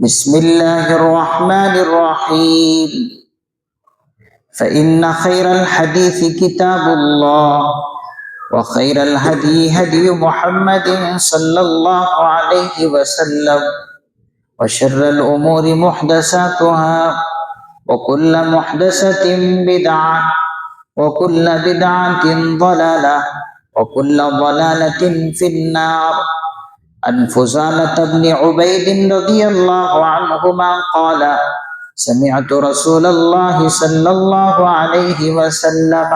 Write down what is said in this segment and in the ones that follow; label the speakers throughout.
Speaker 1: بسم اللہ الرحمن الرحیم فإن خیر الحدیث کتاب اللہ وخیر الہدی ہدی محمد صلی اللہ علیہ وسلم وشر الامور محدثاتها وكل محدثة بدعة وكل بدعة ضلالة وكل ضلالة في النار. عن فضالة بن عبيد رضي الله عنهما قال سمعت رسول الله صلى الله عليه وسلم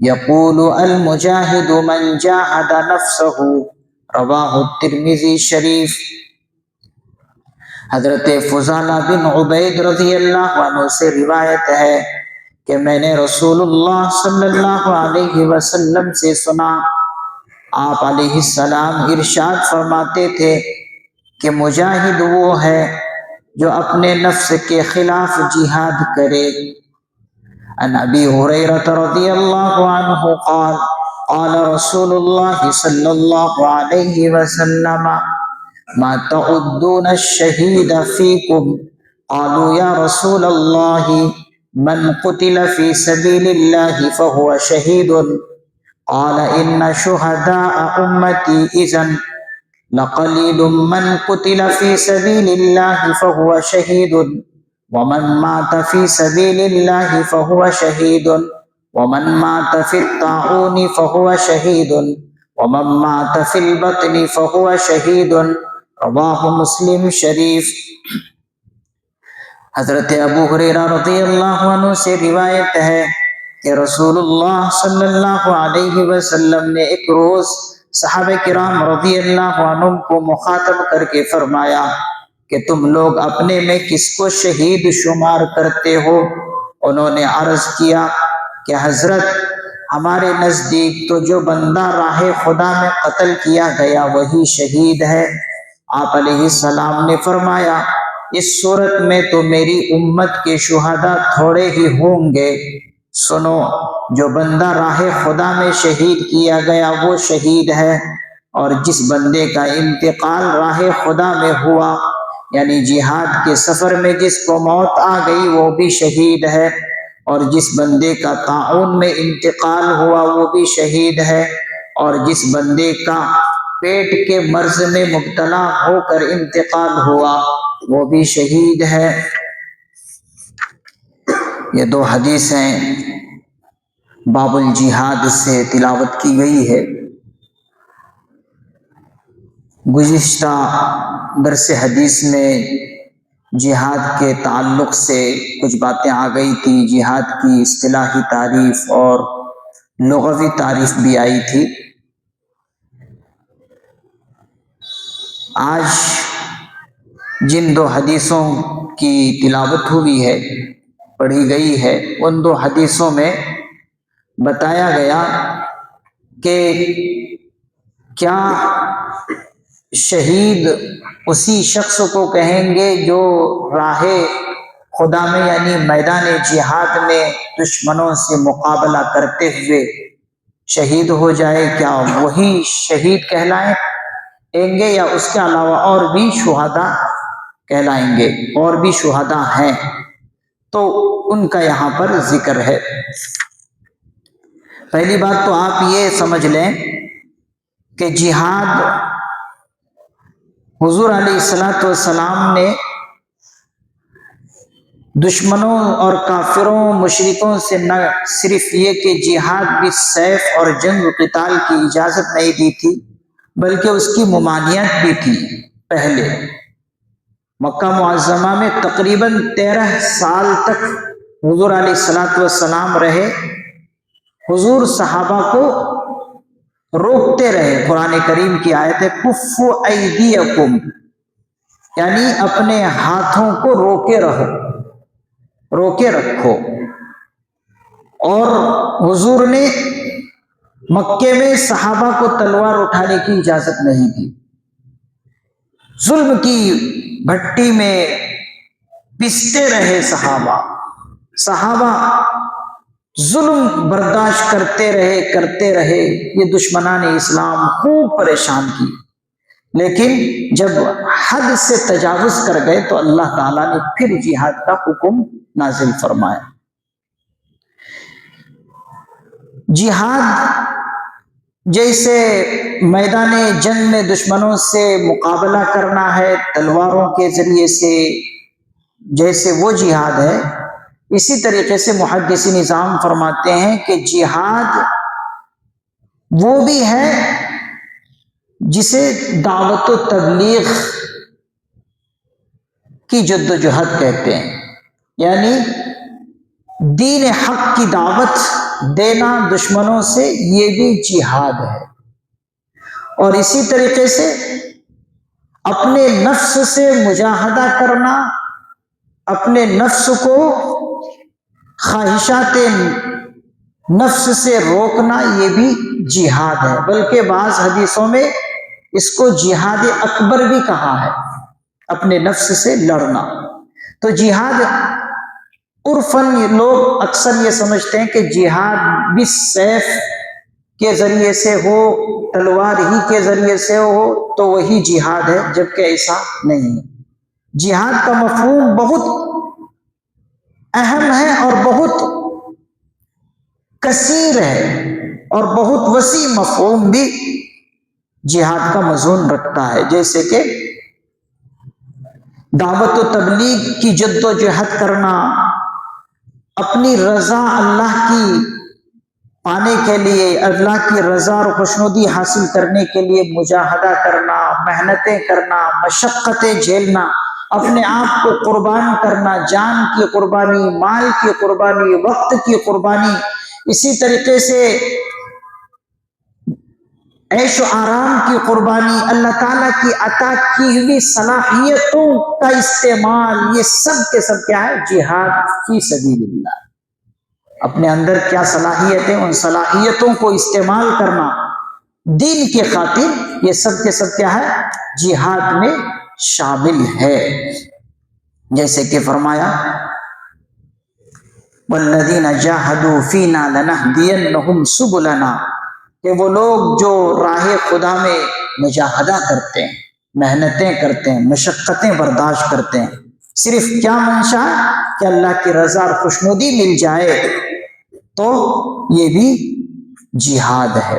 Speaker 1: يقول المجاهد من جاهد نفسه. رواه الترمذي شریف. حضرت فضالہ بن عبید رضی اللہ عنہ سے روایت ہے کہ میں نے رسول اللہ صلی اللہ علیہ وسلم سے سنا، آپ علیہ السلام ارشاد فرماتے تھے کہ مجاہد وہ ہے جو اپنے نفس کے خلاف جہاد کرے. عن ابی ہریرہ رضی اللہ عنہ قال قال رسول اللہ صلی اللہ علیہ وسلم ما تعدون الشہید فیکم قالوا یا رسول اللہ من قتل فی سبیل اللہ فہو شہید قال ان شہداء امتی اذن لقلیل من قتل فی سبیل اللہ فہو شہید ومن مات فی سبیل اللہ فہو شہید ومن مات فی الطاعون فہو شہید ومن مات فی البطن فہو شہید. رواہ مسلم شریف. حضرت ابو ہریرہ رضی اللہ عنہ سے روایت ہے کہ رسول اللہ صلی اللہ علیہ وسلم نے ایک روز صحابہ کرام رضی اللہ عنہم کو مخاطب کر کے فرمایا کہ تم لوگ اپنے میں کس کو شہید شمار کرتے ہو؟ انہوں نے عرض کیا کہ حضرت ہمارے نزدیک تو جو بندہ راہ خدا میں قتل کیا گیا وہی شہید ہے. آپ علیہ السلام نے فرمایا اس صورت میں تو میری امت کے شہداء تھوڑے ہی ہوں گے. سنو، جو بندہ راہ خدا میں شہید کیا گیا وہ شہید ہے، اور جس بندے کا انتقال راہ خدا میں ہوا یعنی جہاد کے سفر میں جس کو موت آ گئی وہ بھی شہید ہے، اور جس بندے کا طاعون میں انتقال ہوا وہ بھی شہید ہے، اور جس بندے کا پیٹ کے مرض میں مبتلا ہو کر انتقال ہوا وہ بھی شہید ہے. یہ دو حدیثیں باب الجہاد سے تلاوت کی گئی ہے. گزشتہ درس حدیث میں جہاد کے تعلق سے کچھ باتیں آ گئی تھی، جہاد کی اصطلاحی تعریف اور لغوی تعریف بھی آئی تھی. آج جن دو حدیثوں کی تلاوت ہوئی ہے، پڑھی گئی ہے، ان دو حدیثوں میں بتایا گیا کہ کیا شہید اسی شخص کو کہیں گے جو راہ خدا میں یعنی میدان جہاد میں دشمنوں سے مقابلہ کرتے ہوئے شہید ہو جائے، کیا وہی شہید کہلائیں گے یا اس کے علاوہ اور بھی شہداء کہلائیں گے؟ اور بھی شہداء ہیں تو ان کا یہاں پر ذکر ہے. پہلی بات تو آپ یہ سمجھ لیں کہ جہاد حضور علیہ الصلوۃ والسلام نے دشمنوں اور کافروں مشرکوں سے نہ صرف یہ کہ جہاد بھی سیف اور جنگ و قتال کی اجازت نہیں دی تھی بلکہ اس کی ممانعت بھی تھی. پہلے مکہ معظمہ میں تقریباً 13 سال تک حضور علیہ الصلوۃ والسلام رہے. حضور صحابہ کو روکتے رہے. قرآن کریم کی آیت ہے کفوا ایدیکم، یعنی اپنے ہاتھوں کو روکے رہو، روکے رکھو. اور حضور نے مکے میں صحابہ کو تلوار اٹھانے کی اجازت نہیں دی. ظلم کی بھٹی میں پستے رہے صحابہ ظلم برداشت کرتے رہے. یہ دشمنان اسلام خوب پریشان کی. لیکن جب حد سے تجاوز کر گئے تو اللہ تعالیٰ نے پھر جہاد کا حکم نازل فرمایا۔ جہاد جیسے میدان جنگ میں دشمنوں سے مقابلہ کرنا ہے تلواروں کے ذریعے سے، جیسے وہ جہاد ہے، اسی طریقے سے محدثین نظام فرماتے ہیں کہ جہاد وہ بھی ہے جسے دعوت و تبلیغ کی جد و جہد کہتے ہیں، یعنی دین حق کی دعوت دینا دشمنوں سے، یہ بھی جہاد ہے۔ اور اسی طریقے سے اپنے نفس سے مجاہدہ کرنا، اپنے نفس کو خواہشات نفس سے روکنا، یہ بھی جہاد ہے۔ بلکہ بعض حدیثوں میں اس کو جہاد اکبر بھی کہا ہے، اپنے نفس سے لڑنا۔ تو جہاد عرفاً لوگ اکثر یہ سمجھتے ہیں کہ جہاد بھی سیف کے ذریعے سے ہو، تلوار ہی کے ذریعے سے ہو تو وہی جہاد ہے، جبکہ ایسا نہیں ہے۔ جہاد کا مفہوم بہت اہم ہے اور بہت کثیر ہے، اور بہت وسیع مفہوم بھی جہاد کا مضمون رکھتا ہے، جیسے کہ دعوت و تبلیغ کی جد و جہد کرنا، اپنی رضا اللہ کی پانے کے لیے، اللہ کی رضا اور خوشنودی حاصل کرنے کے لیے مجاہدہ کرنا، محنتیں کرنا، مشقتیں جھیلنا، اپنے آپ کو قربان کرنا، جان کی قربانی، مال کی قربانی، وقت کی قربانی، اسی طریقے سے عیش و آرام کی قربانی، اللہ تعالیٰ کی عطا کی ہوئی صلاحیتوں کا استعمال، یہ سب کے سب کیا ہے؟ جہاد فی سبیل اللہ۔ اپنے اندر کیا صلاحیتیں، ان صلاحیتوں کو استعمال کرنا دین کی خاطر، یہ سب کے سب کیا ہے؟ جہاد میں شامل ہے۔ جیسے کہ فرمایا والذین جاہدوا فینا لنہدینہم سبلنا، کہ وہ لوگ جو راہ خدا میں مجاہدہ کرتے ہیں، محنتیں کرتے ہیں، مشقتیں برداشت کرتے ہیں، صرف کیا منشا؟ کہ اللہ کی رضا اور خوشنودی مل جائے، تو یہ بھی جہاد ہے۔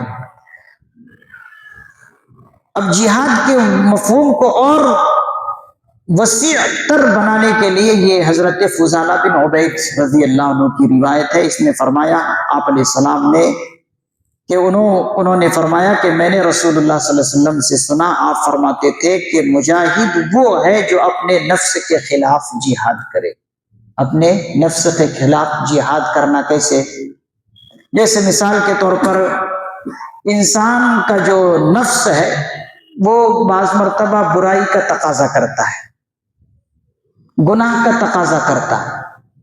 Speaker 1: اب جہاد کے مفہوم کو اور وسیع تر بنانے کے لیے یہ حضرت فضالہ بن عبید رضی اللہ عنہ کی روایت ہے۔ اس نے فرمایا، آپ علیہ السلام نے کہ انہوں نے فرمایا کہ میں نے رسول اللہ صلی اللہ علیہ وسلم سے سنا، آپ فرماتے تھے کہ مجاہد وہ ہے جو اپنے نفس کے خلاف جہاد کرے۔ اپنے نفس کے خلاف جہاد کرنا کیسے؟ جیسے مثال کے طور پر انسان کا جو نفس ہے وہ بعض مرتبہ برائی کا تقاضا کرتا ہے، گناہ کا تقاضا کرتا ہے۔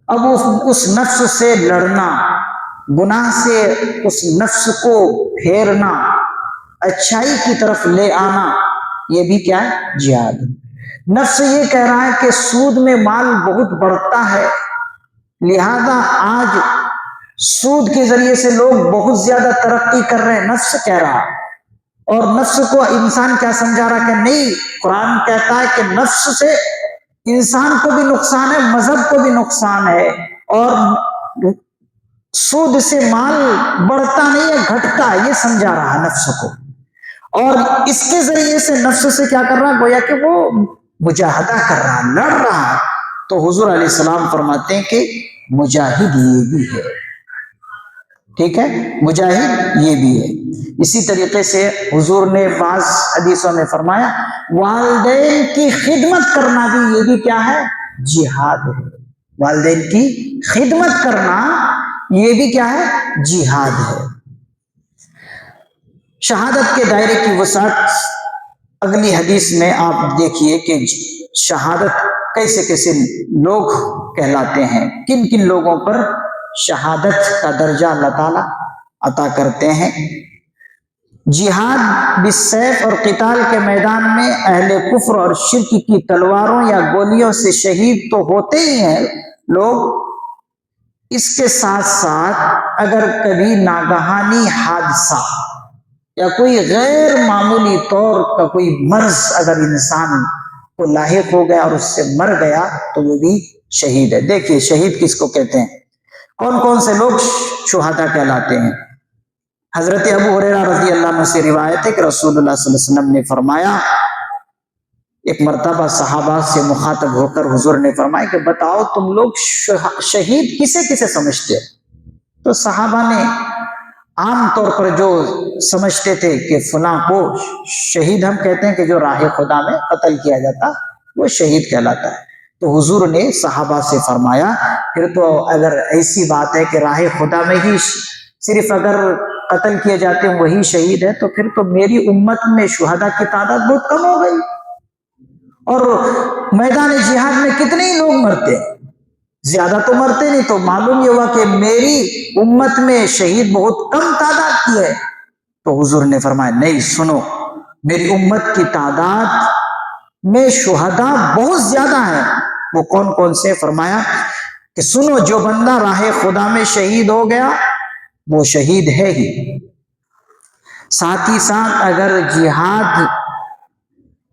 Speaker 1: اب اس نفس سے لڑنا، گناہ سے اس نفس کو پھیرنا، اچھائی کی طرف لے آنا، یہ بھی کیا ہے؟ جہاد۔ نفس یہ کہہ رہا ہے کہ سود میں مال بہت بڑھتا ہے، لہذا آج سود کے ذریعے سے لوگ بہت زیادہ ترقی کر رہے ہیں، نفس کہہ رہا۔ اور نفس کو انسان کیا سمجھا رہا کہ نہیں، قرآن کہتا ہے کہ نفس سے انسان کو بھی نقصان ہے، مذہب کو بھی نقصان ہے، اور سود سے مال بڑھتا نہیں ہے، گھٹتا ہے، یہ سمجھا رہا نفس کو۔ اور اس کے ذریعے سے نفس سے کیا کر رہا؟ گویا کہ وہ مجاہدہ کر رہا، لڑ رہا۔ تو حضور علیہ السلام فرماتے ہیں کہ مجاہد یہ بھی ہے، ٹھیک ہے، مجاہد یہ بھی ہے۔ اسی طریقے سے حضور نے بعض حدیثوں میں فرمایا والدین کی خدمت کرنا بھی، یہ بھی کیا ہے؟ جہاد ہے۔ والدین کی خدمت کرنا یہ بھی کیا ہے؟ جہاد ہے۔ شہادت کے دائرے کی وسعت اگلی حدیث میں آپ دیکھیے کہ شہادت کیسے کیسے لوگ کہلاتے ہیں، کن کن لوگوں پر شہادت کا درجہ اللہ تعالیٰ عطا کرتے ہیں۔ جہاد بالسیف اور قتال کے میدان میں اہل کفر اور شرک کی تلواروں یا گولیوں سے شہید تو ہوتے ہی ہیں لوگ، اس کے ساتھ ساتھ اگر کبھی ناگہانی حادثہ یا کوئی غیر معمولی طور کا کوئی مرض اگر انسان کو لاحق ہو گیا اور اس سے مر گیا تو وہ بھی شہید ہے۔ دیکھیے شہید کس کو کہتے ہیں، کون کون سے لوگ شہداء کہلاتے ہیں۔ حضرت ابو ہریرہ رضی اللہ عنہ سے روایت ہے کہ رسول اللہ صلی اللہ علیہ وسلم نے فرمایا، ایک مرتبہ صحابہ سے مخاطب ہو کر حضور نے فرمایا کہ بتاؤ تم لوگ شہید کسے کسے سمجھتے؟ تو صحابہ نے عام طور پر جو سمجھتے تھے کہ فلاں کو شہید ہم کہتے ہیں کہ جو راہ خدا میں قتل کیا جاتا وہ شہید کہلاتا ہے۔ تو حضور نے صحابہ سے فرمایا پھر تو اگر ایسی بات ہے کہ راہ خدا میں ہی صرف اگر قتل کیے جاتے ہیں وہی شہید ہے، تو پھر تو میری امت میں شہداء کی تعداد بہت کم ہو گئی، اور میدان جہاد میں کتنے ہی لوگ مرتے ہیں، زیادہ تو مرتے نہیں، تو معلوم یہ ہوا کہ میری امت میں شہید بہت کم تعداد کی ہے۔ تو حضور نے فرمایا نہیں، سنو، میری امت کی تعداد میں شہداء بہت زیادہ ہیں۔ وہ کون کون سے؟ فرمایا کہ سنو، جو بندہ راہ خدا میں شہید ہو گیا وہ شہید ہے ہی، ساتھ ہی ساتھ اگر جہاد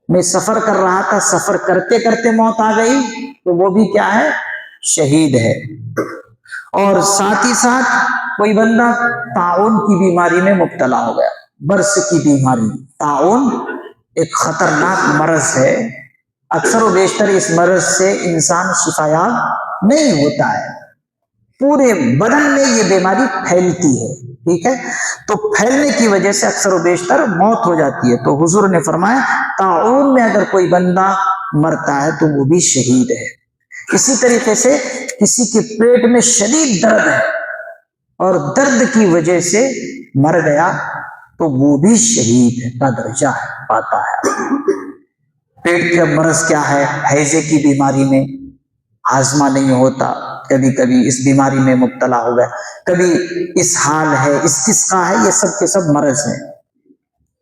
Speaker 1: میں سفر کر رہا تھا، سفر کرتے کرتے موت آ گئی تو وہ بھی کیا ہے؟ شہید ہے۔ اور ساتھ ہی ساتھ کوئی بندہ طاعون کی بیماری میں مبتلا ہو گیا، برس کی بیماری، طاعون ایک خطرناک مرض ہے، اکثر و بیشتر اس مرض سے انسان شفا یاب نہیں ہوتا ہے، پورے بدن میں یہ بیماری پھیلتی ہے، ٹھیک ہے، تو پھیلنے کی وجہ سے اکثر و بیشتر موت ہو جاتی ہے۔ تو حضور نے فرمایا طاعون میں اگر کوئی بندہ مرتا ہے تو وہ بھی شہید ہے۔ اسی طریقے سے کسی کے پیٹ میں شدید درد ہے اور درد کی وجہ سے مر گیا تو وہ بھی شہید کا درجہ پاتا ہے۔ پیٹ کا مرض کیا ہے؟ ہیضے کی بیماری میں ہاضمہ نہیں ہوتا، کبھی کبھی اس بیماری میں مبتلا ہو گیا، کبھی اسہال ہے، استسقاء ہے، یہ سب کے سب مرض ہیں۔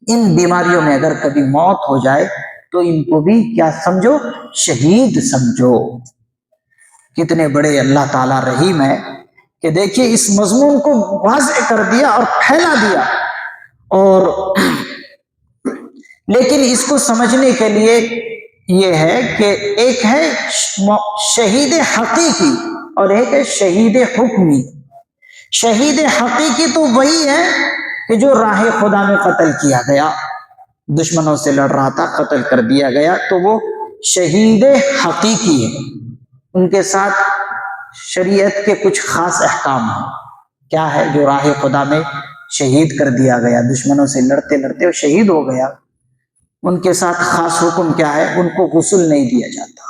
Speaker 1: ان بیماریوں میں اگر کبھی موت ہو جائے تو ان کو بھی کیا سمجھو؟ شہید سمجھو۔ کتنے بڑے اللہ تعالیٰ رحیم ہے کہ دیکھیے اس مضمون کو واضح کر دیا اور پھیلا دیا، اور لیکن اس کو سمجھنے کے لیے یہ ہے کہ ایک ہے شہید حقیقی اور ایک ہے شہید حکمی۔ شہید حقیقی تو وہی ہے کہ جو راہ خدا میں قتل کیا گیا، دشمنوں سے لڑ رہا تھا، قتل کر دیا گیا، تو وہ شہید حقیقی ہے، ان کے ساتھ شریعت کے کچھ خاص احکام ہیں۔ کیا ہے؟ جو راہ خدا میں شہید کر دیا گیا، دشمنوں سے لڑتے لڑتے وہ شہید ہو گیا، ان کے ساتھ خاص حکم کیا ہے؟ ان کو غسل نہیں دیا جاتا،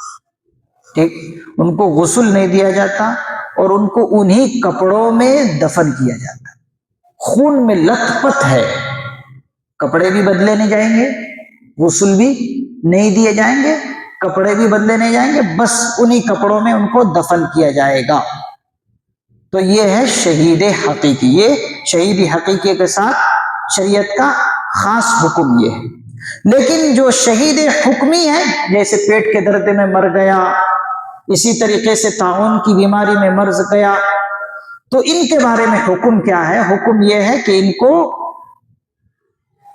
Speaker 1: ٹھیک، ان کو غسل نہیں دیا جاتا، اور ان کو انہی کپڑوں میں دفن کیا جاتا، خون میں لت پت ہے، کپڑے بھی بدلے نہیں جائیں گے، غسل بھی نہیں دیے جائیں گے، کپڑے بھی بدلے نہیں جائیں گے، بس انہی کپڑوں میں ان کو دفن کیا جائے گا۔ تو یہ ہے شہید حقیقی، یہ شہید حقیقی کے ساتھ شریعت کا خاص حکم یہ ہے۔ لیکن جو شہید حکمی ہے، جیسے پیٹ کے درد میں مر گیا، اسی طریقے سے طاعون کی بیماری میں مر گیا، تو ان کے بارے میں حکم کیا ہے؟ حکم یہ ہے کہ ان کو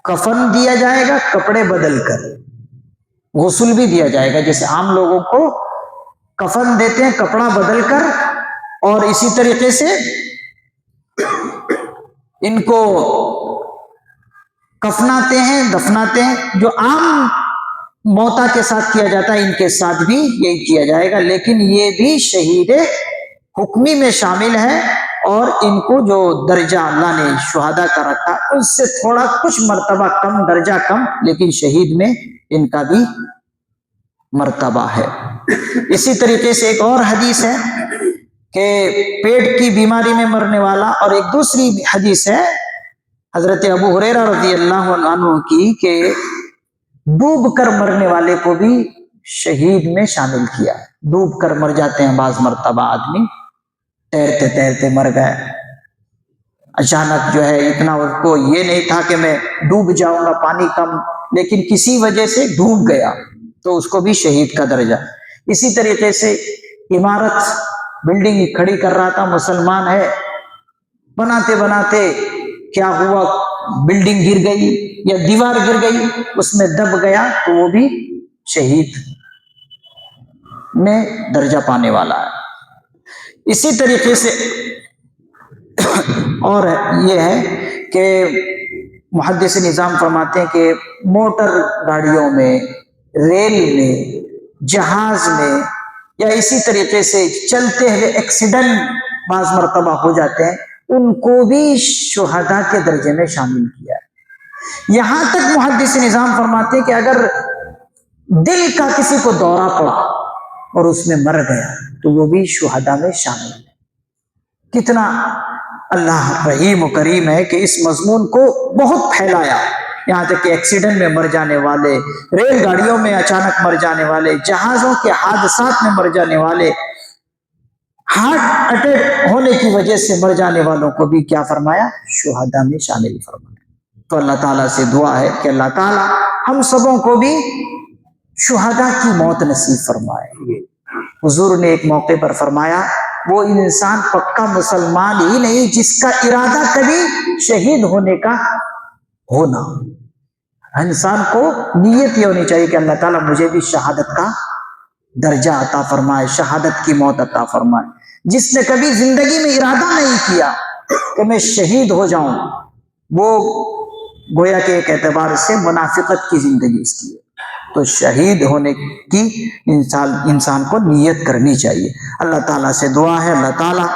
Speaker 1: کفن دیا جائے گا کپڑے بدل کر، غسل بھی دیا جائے گا، جیسے عام لوگوں کو کفن دیتے ہیں کپڑا بدل کر، اور اسی طریقے سے ان کو کفناتے ہیں، دفناتے ہیں، جو عام موتا کے ساتھ کیا جاتا ہے ان کے ساتھ بھی یہی کیا جائے گا، لیکن یہ بھی شہید حکمی میں شامل ہے، اور ان کو جو درجہ اللہ نے شہداء کا رکھا اس سے تھوڑا کچھ مرتبہ کم، درجہ کم، لیکن شہید میں ان کا بھی مرتبہ ہے۔ اسی طریقے سے ایک اور حدیث ہے کہ پیٹ کی بیماری میں مرنے والا، اور ایک دوسری حدیث ہے حضرت ابو ہریرہ رضی اللہ عنہ کی کہ ڈوب کر مرنے والے کو بھی شہید میں شامل کیا۔ ڈوب کر مر جاتے ہیں بعض مرتبہ آدمی، تیرتے تیرتے مر گئے، اچانک جو ہے اتنا اس کو یہ نہیں تھا کہ میں ڈوب جاؤں گا، پانی کم، لیکن کسی وجہ سے ڈوب گیا تو اس کو بھی شہید کا درجہ۔ اسی طریقے سے عمارت، بلڈنگ کھڑی کر رہا تھا، مسلمان ہے، بناتے بناتے کیا ہوا بلڈنگ گر گئی یا دیوار گر گئی اس میں دب گیا تو وہ بھی شہید میں درجہ پانے والا ہے۔ اسی طریقے سے اور یہ ہے کہ محدث نظام فرماتے ہیں کہ موٹر گاڑیوں میں، ریل میں، جہاز میں یا اسی طریقے سے چلتے ہوئے ایکسیڈنٹ بعض مرتبہ ہو جاتے ہیں، ان کو بھی شہداء کے درجے میں شامل کیا ہے۔ یہاں تک محدث نظام فرماتے ہیں کہ اگر دل کا کسی کو دورہ پڑا اور اس میں مر گیا تو وہ بھی شہداء میں شامل ہے۔ کتنا اللہ رحیم و کریم ہے کہ اس مضمون کو بہت پھیلایا، یہاں تک کہ ایکسیڈنٹ میں مر جانے والے، ریل گاڑیوں میں اچانک مر جانے والے، جہازوں کے حادثات میں مر جانے والے، ہارٹ اٹیک ہونے کی وجہ سے مر جانے والوں کو بھی کیا فرمایا؟ شہداء میں شامل فرمایا۔ تو اللہ تعالیٰ سے دعا ہے کہ اللہ تعالیٰ ہم سبوں کو بھی شہداء کی موت نصیب فرمائے۔ حضور نے ایک موقع پر فرمایا وہ انسان پکا مسلمان ہی نہیں جس کا ارادہ کبھی شہید ہونے کا ہونا۔ انسان کو نیت یہ ہونی چاہیے کہ اللہ تعالیٰ مجھے بھی شہادت کا درجہ عطا فرمائے، شہادت کی موت عطا فرمائے۔ جس نے کبھی زندگی میں ارادہ نہیں کیا کہ میں شہید ہو جاؤں، وہ گویا کہ ایک اعتبار سے منافقت کی زندگی اس کی ہے۔ تو شہید ہونے کی انسان کو نیت کرنی چاہیے۔ اللہ تعالیٰ سے دعا ہے اللہ تعالیٰ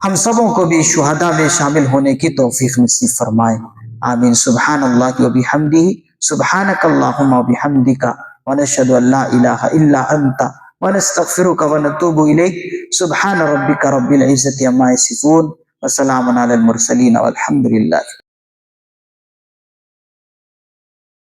Speaker 1: ہم سبوں کو بھی شہداء میں شامل ہونے کی توفیق نصیب فرمائے، آمین۔ سبحان اللہ و بحمدہ، سبحانک اللہم و بحمدک، ونشہد ان لا الہ الا انت، ونستغفرک ونتوب الیک۔ سبحان ربک رب العزت عما یصفون، وسلام علی المرسلین، والحمد للہ۔